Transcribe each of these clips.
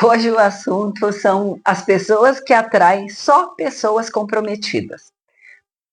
Hoje o assunto são as pessoas que atraem só pessoas comprometidas.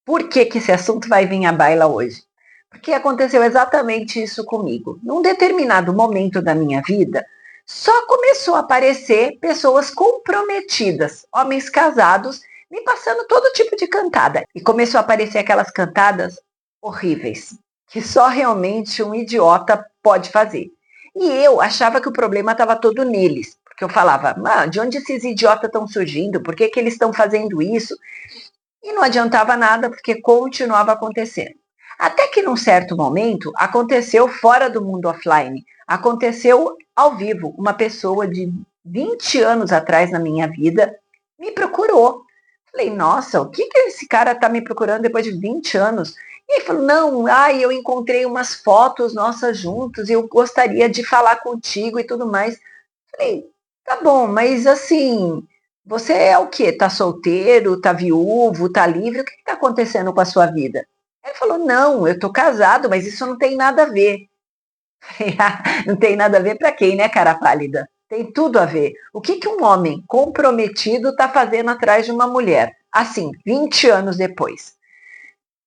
Por que esse assunto vai vir à baila hoje? Porque aconteceu exatamente isso comigo. Num determinado momento da minha vida, só começou a aparecer pessoas comprometidas, homens casados, me passando todo tipo de cantada. E começou a aparecer aquelas cantadas horríveis, que só realmente um idiota pode fazer. E eu achava que o problema estava todo neles, porque eu falava, de onde esses idiotas estão surgindo? Por que eles estão fazendo isso? E não adiantava nada, porque continuava acontecendo. Até que num certo momento, aconteceu fora do mundo offline. Aconteceu ao vivo. Uma pessoa de 20 anos atrás na minha vida me procurou. Falei, nossa, o que esse cara está me procurando depois de 20 anos? E ele falou, não, eu encontrei umas fotos nossas juntos e eu gostaria de falar contigo e tudo mais. Falei, tá bom, mas assim, você é o quê? Tá solteiro, tá viúvo, tá livre? O que tá acontecendo com a sua vida? Ele falou, não, eu tô casado, mas isso não tem nada a ver. Falei, não tem nada a ver para quem, né, cara pálida? Tem tudo a ver. O que um homem comprometido tá fazendo atrás de uma mulher? Assim, 20 anos depois.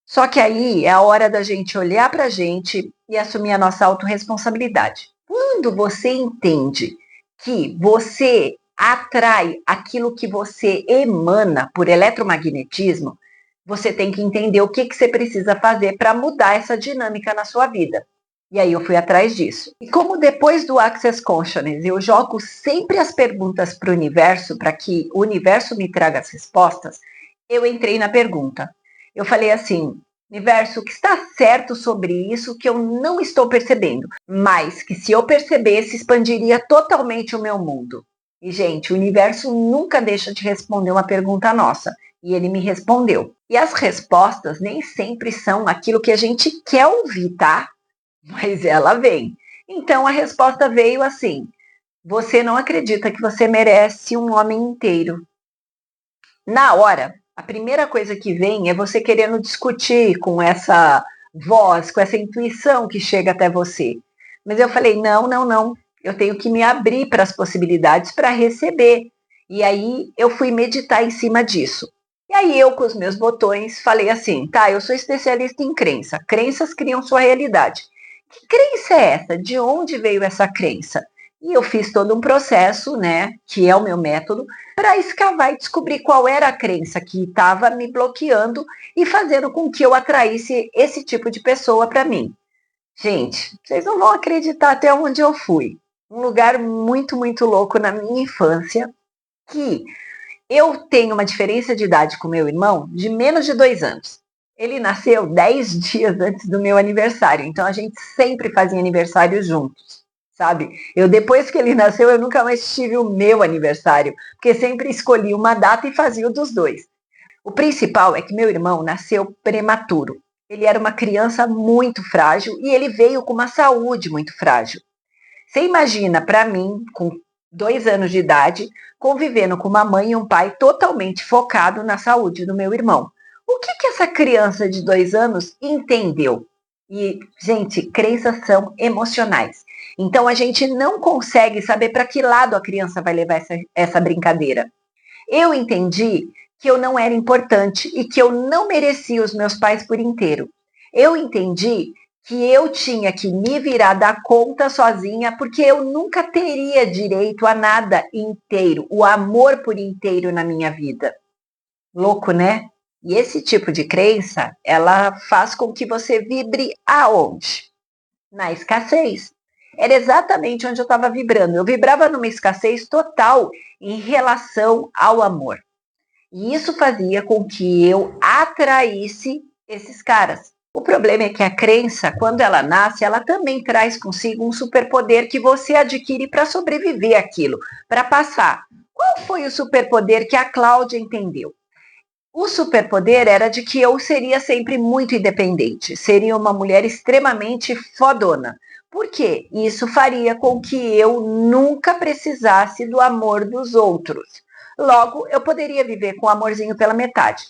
Só que aí é a hora da gente olhar pra gente e assumir a nossa autorresponsabilidade. Quando você entende que você atrai aquilo que você emana por eletromagnetismo, você tem que entender o que você precisa fazer para mudar essa dinâmica na sua vida. E aí eu fui atrás disso. E como depois do Access Consciousness eu jogo sempre as perguntas para o universo, para que o universo me traga as respostas, eu entrei na pergunta. Eu falei assim, universo, o que está certo sobre isso que eu não estou percebendo, mas que se eu percebesse, expandiria totalmente o meu mundo. E, gente, o universo nunca deixa de responder uma pergunta nossa. E ele me respondeu. E as respostas nem sempre são aquilo que a gente quer ouvir, tá? Mas ela vem. Então a resposta veio assim: você não acredita que você merece um homem inteiro. Na hora, a primeira coisa que vem é você querendo discutir com essa voz, com essa intuição que chega até você. Mas eu falei: não, não, não. Eu tenho que me abrir para as possibilidades para receber. E aí eu fui meditar em cima disso. E aí eu, com os meus botões, falei assim: tá, eu sou especialista em crença. Crenças criam sua realidade. Que crença é essa? De onde veio essa crença? E eu fiz todo um processo, né, que é o meu método, para escavar e descobrir qual era a crença que estava me bloqueando e fazendo com que eu atraísse esse tipo de pessoa para mim. Gente, vocês não vão acreditar até onde eu fui. Um lugar muito, muito louco na minha infância, que eu tenho uma diferença de idade com meu irmão de menos de 2 anos. Ele nasceu 10 dias antes do meu aniversário, então a gente sempre fazia aniversário juntos, sabe? Eu, depois que ele nasceu, eu nunca mais tive o meu aniversário, porque sempre escolhi uma data e fazia o dos dois. O principal é que meu irmão nasceu prematuro. Ele era uma criança muito frágil e ele veio com uma saúde muito frágil. Você imagina, para mim, com 2 anos de idade, convivendo com uma mãe e um pai totalmente focado na saúde do meu irmão. O que essa criança de 2 anos entendeu? E, gente, crenças são emocionais. Então, a gente não consegue saber para que lado a criança vai levar essa brincadeira. Eu entendi que eu não era importante e que eu não merecia os meus pais por inteiro. Eu entendi que eu tinha que me virar da conta sozinha, porque eu nunca teria direito a nada inteiro, o amor por inteiro na minha vida. Louco, né? E esse tipo de crença, ela faz com que você vibre aonde? Na escassez. Era exatamente onde eu estava vibrando. Eu vibrava numa escassez total em relação ao amor. E isso fazia com que eu atraísse esses caras. O problema é que a crença, quando ela nasce, ela também traz consigo um superpoder que você adquire para sobreviver àquilo, para passar. Qual foi o superpoder que a Cláudia entendeu? O superpoder era de que eu seria sempre muito independente, seria uma mulher extremamente fodona. Por quê? Isso faria com que eu nunca precisasse do amor dos outros. Logo, eu poderia viver com o amorzinho pela metade.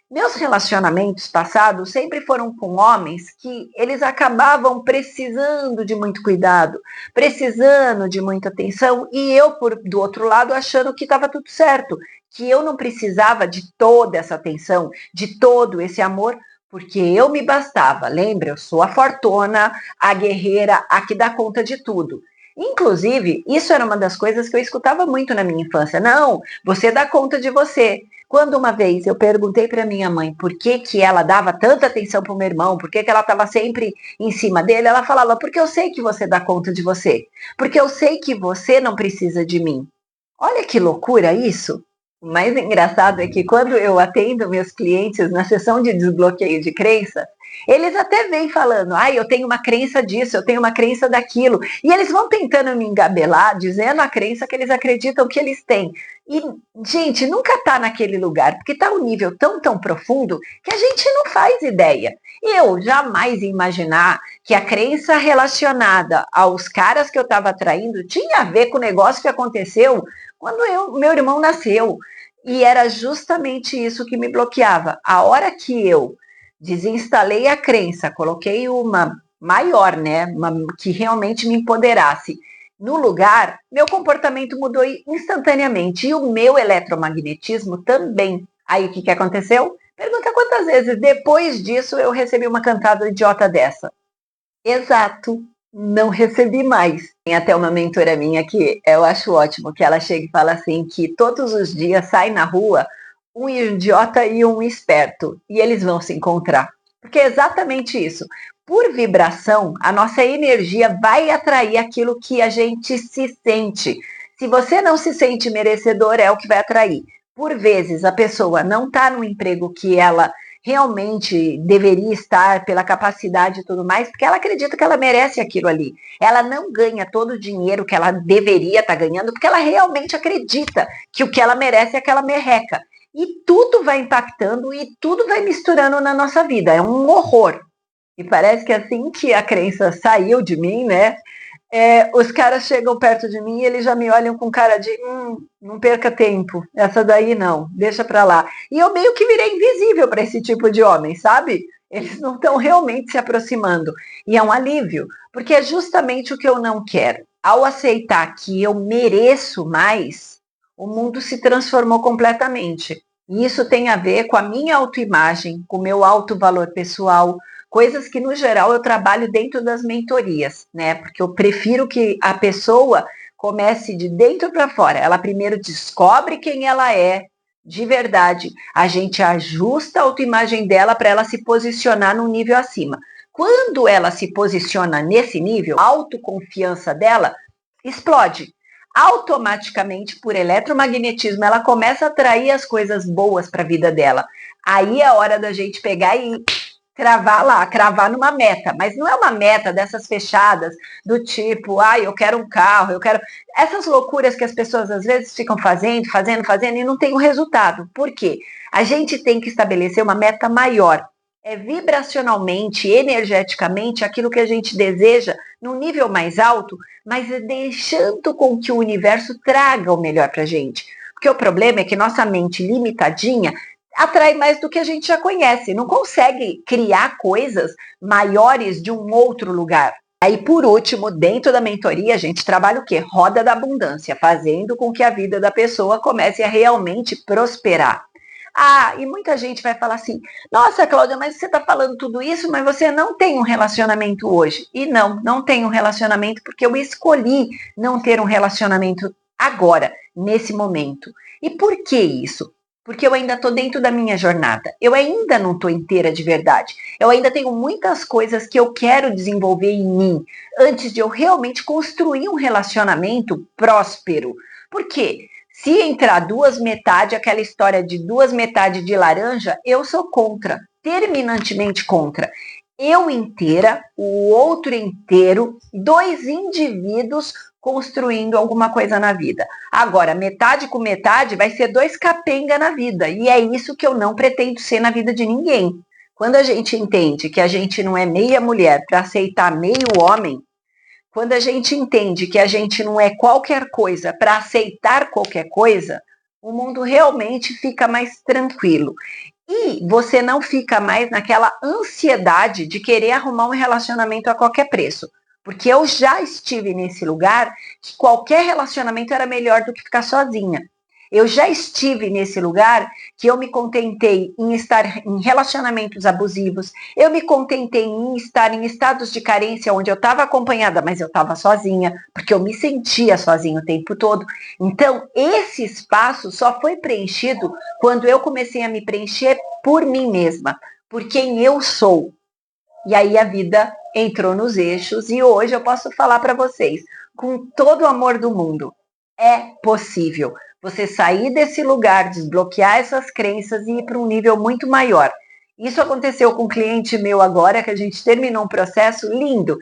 Meus relacionamentos passados sempre foram com homens que eles acabavam precisando de muito cuidado, precisando de muita atenção, e eu, do outro lado, achando que estava tudo certo, que eu não precisava de toda essa atenção, de todo esse amor, porque eu me bastava. Lembra, eu sou a fortuna, a guerreira, a que dá conta de tudo. Inclusive, isso era uma das coisas que eu escutava muito na minha infância. Não, você dá conta de você. Quando uma vez eu perguntei para minha mãe por que, que ela dava tanta atenção para o meu irmão, por que, que ela estava sempre em cima dele, ela falava, porque eu sei que você dá conta de você, porque eu sei que você não precisa de mim. Olha que loucura isso! O mais engraçado é que quando eu atendo meus clientes na sessão de desbloqueio de crença, eles até vêm falando, eu tenho uma crença disso, eu tenho uma crença daquilo. E eles vão tentando me engabelar, dizendo a crença que eles acreditam que eles têm. E, gente, nunca está naquele lugar, porque está um nível tão profundo que a gente não faz ideia. Eu jamais ia imaginar que a crença relacionada aos caras que eu estava atraindo tinha a ver com o negócio que aconteceu quando meu irmão nasceu. E era justamente isso que me bloqueava. A hora que eu desinstalei a crença, coloquei uma maior, né, que realmente me empoderasse no lugar, meu comportamento mudou instantaneamente e o meu eletromagnetismo também. Aí o que aconteceu? Pergunta quantas vezes depois disso eu recebi uma cantada idiota dessa. Exato, não recebi mais. Tem até uma mentora minha que eu acho ótimo, que ela chega e fala assim, que todos os dias sai na rua um idiota e um esperto, e eles vão se encontrar. Porque é exatamente isso. Por vibração, a nossa energia vai atrair aquilo que a gente se sente. Se você não se sente merecedor, é o que vai atrair. Por vezes, a pessoa não está no emprego que ela realmente deveria estar pela capacidade e tudo mais, porque ela acredita que ela merece aquilo ali. Ela não ganha todo o dinheiro que ela deveria estar ganhando, porque ela realmente acredita que o que ela merece é aquela merreca. E tudo vai impactando e tudo vai misturando na nossa vida. É um horror. E parece que assim que a crença saiu de mim, né? Os caras chegam perto de mim e eles já me olham com cara de não perca tempo, essa daí não, deixa pra lá. E eu meio que virei invisível para esse tipo de homem, sabe? Eles não estão realmente se aproximando. E é um alívio, porque é justamente o que eu não quero. Ao aceitar que eu mereço mais, o mundo se transformou completamente. E isso tem a ver com a minha autoimagem, com o meu alto valor pessoal, coisas que, no geral, eu trabalho dentro das mentorias, né? Porque eu prefiro que a pessoa comece de dentro para fora. Ela primeiro descobre quem ela é de verdade. A gente ajusta a autoimagem dela para ela se posicionar num nível acima. Quando ela se posiciona nesse nível, a autoconfiança dela explode. Automaticamente, por eletromagnetismo, ela começa a atrair as coisas boas para a vida dela. Aí é a hora da gente pegar e cravar numa meta, mas não é uma meta dessas fechadas, do tipo, eu quero um carro, eu quero... Essas loucuras que as pessoas às vezes ficam fazendo e não tem o resultado. Por quê? A gente tem que estabelecer uma meta maior. É vibracionalmente, energeticamente, aquilo que a gente deseja num nível mais alto, mas é deixando com que o universo traga o melhor pra gente. Porque o problema é que nossa mente limitadinha atrai mais do que a gente já conhece, não consegue criar coisas maiores de um outro lugar. Aí, por último, dentro da mentoria, a gente trabalha o quê? Roda da abundância, fazendo com que a vida da pessoa comece a realmente prosperar. E muita gente vai falar assim, nossa, Cláudia, mas você está falando tudo isso, mas você não tem um relacionamento hoje. E não tenho um relacionamento porque eu escolhi não ter um relacionamento agora, nesse momento. E por que isso? Porque eu ainda estou dentro da minha jornada. Eu ainda não estou inteira de verdade. Eu ainda tenho muitas coisas que eu quero desenvolver em mim antes de eu realmente construir um relacionamento próspero. Por quê? Se entrar duas metades, aquela história de duas metades de laranja, eu sou contra, terminantemente contra. Eu inteira, o outro inteiro, dois indivíduos construindo alguma coisa na vida. Agora, metade com metade vai ser dois capenga na vida. E é isso que eu não pretendo ser na vida de ninguém. Quando a gente entende que a gente não é meia mulher para aceitar meio homem, quando a gente entende que a gente não é qualquer coisa para aceitar qualquer coisa, o mundo realmente fica mais tranquilo. E você não fica mais naquela ansiedade de querer arrumar um relacionamento a qualquer preço. Porque eu já estive nesse lugar que qualquer relacionamento era melhor do que ficar sozinha. Eu já estive nesse lugar que eu me contentei em estar em relacionamentos abusivos, eu me contentei em estar em estados de carência onde eu estava acompanhada, mas eu estava sozinha, porque eu me sentia sozinha o tempo todo. Então, esse espaço só foi preenchido quando eu comecei a me preencher por mim mesma, por quem eu sou. E aí a vida entrou nos eixos e hoje eu posso falar para vocês, com todo o amor do mundo, é possível você sair desse lugar, desbloquear essas crenças e ir para um nível muito maior. Isso aconteceu com um cliente meu agora, que a gente terminou um processo lindo,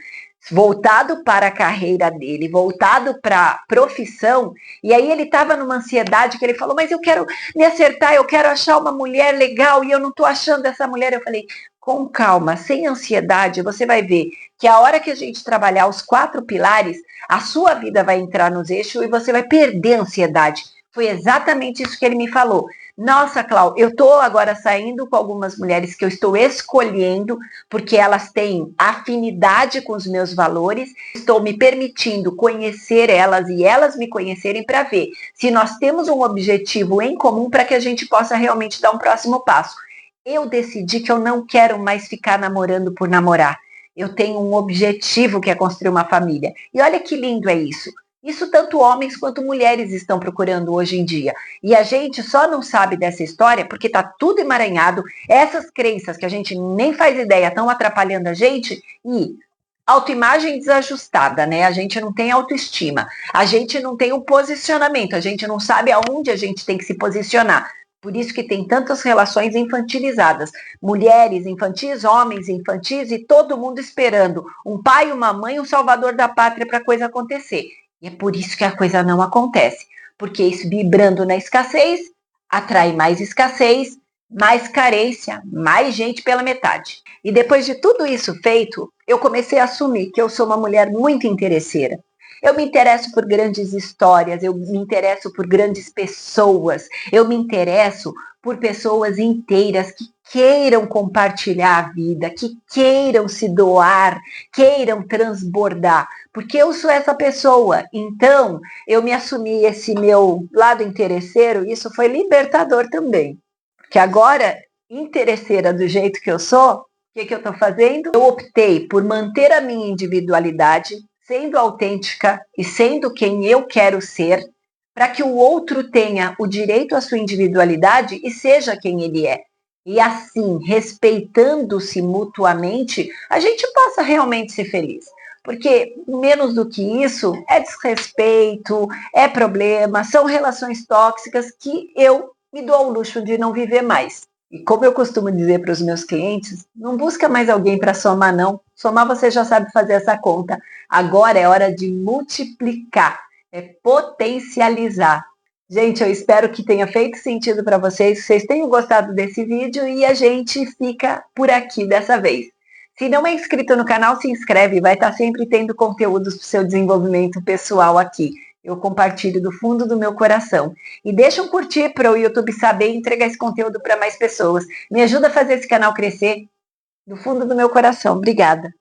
voltado para a carreira dele, voltado para a profissão, e aí ele estava numa ansiedade que ele falou, mas eu quero me acertar, eu quero achar uma mulher legal e eu não estou achando essa mulher. Eu falei, com calma, sem ansiedade, você vai ver que a hora que a gente trabalhar os 4 pilares, a sua vida vai entrar nos eixos e você vai perder a ansiedade. Foi exatamente isso que ele me falou. Nossa, Clau, eu estou agora saindo com algumas mulheres que eu estou escolhendo porque elas têm afinidade com os meus valores. Estou me permitindo conhecer elas e elas me conhecerem para ver se nós temos um objetivo em comum para que a gente possa realmente dar um próximo passo. Eu decidi que eu não quero mais ficar namorando por namorar. Eu tenho um objetivo que é construir uma família. E olha que lindo é isso. Isso tanto homens quanto mulheres estão procurando hoje em dia. E a gente só não sabe dessa história porque está tudo emaranhado. Essas crenças que a gente nem faz ideia estão atrapalhando a gente e autoimagem desajustada, né? A gente não tem autoestima, a gente não tem um posicionamento, a gente não sabe aonde a gente tem que se posicionar. Por isso que tem tantas relações infantilizadas. Mulheres infantis, homens infantis e todo mundo esperando um pai, uma mãe, um salvador da pátria para a coisa acontecer. E é por isso que a coisa não acontece. Porque isso vibrando na escassez, atrai mais carência, mais gente pela metade. E depois de tudo isso feito, eu comecei a assumir que eu sou uma mulher muito interesseira. Eu me interesso por grandes histórias, eu me interesso por grandes pessoas, eu me interesso por pessoas inteiras que queiram compartilhar a vida, que queiram se doar, queiram transbordar, porque eu sou essa pessoa. Então, eu me assumi esse meu lado interesseiro, e isso foi libertador também. Porque agora, interesseira do jeito que eu sou, o que eu estou fazendo? Eu optei por manter a minha individualidade, sendo autêntica e sendo quem eu quero ser, para que o outro tenha o direito à sua individualidade e seja quem ele é. E assim, respeitando-se mutuamente, a gente possa realmente ser feliz. Porque menos do que isso é desrespeito, é problema, são relações tóxicas que eu me dou ao luxo de não viver mais. E como eu costumo dizer para os meus clientes, não busca mais alguém para somar, não. Somar você já sabe fazer essa conta. Agora é hora de multiplicar, é potencializar. Gente, eu espero que tenha feito sentido para vocês, que vocês tenham gostado desse vídeo e a gente fica por aqui dessa vez. Se não é inscrito no canal, se inscreve, vai estar sempre tendo conteúdos para o seu desenvolvimento pessoal aqui. Eu compartilho do fundo do meu coração. E deixa um curtir para o YouTube saber e entregar esse conteúdo para mais pessoas. Me ajuda a fazer esse canal crescer do fundo do meu coração. Obrigada.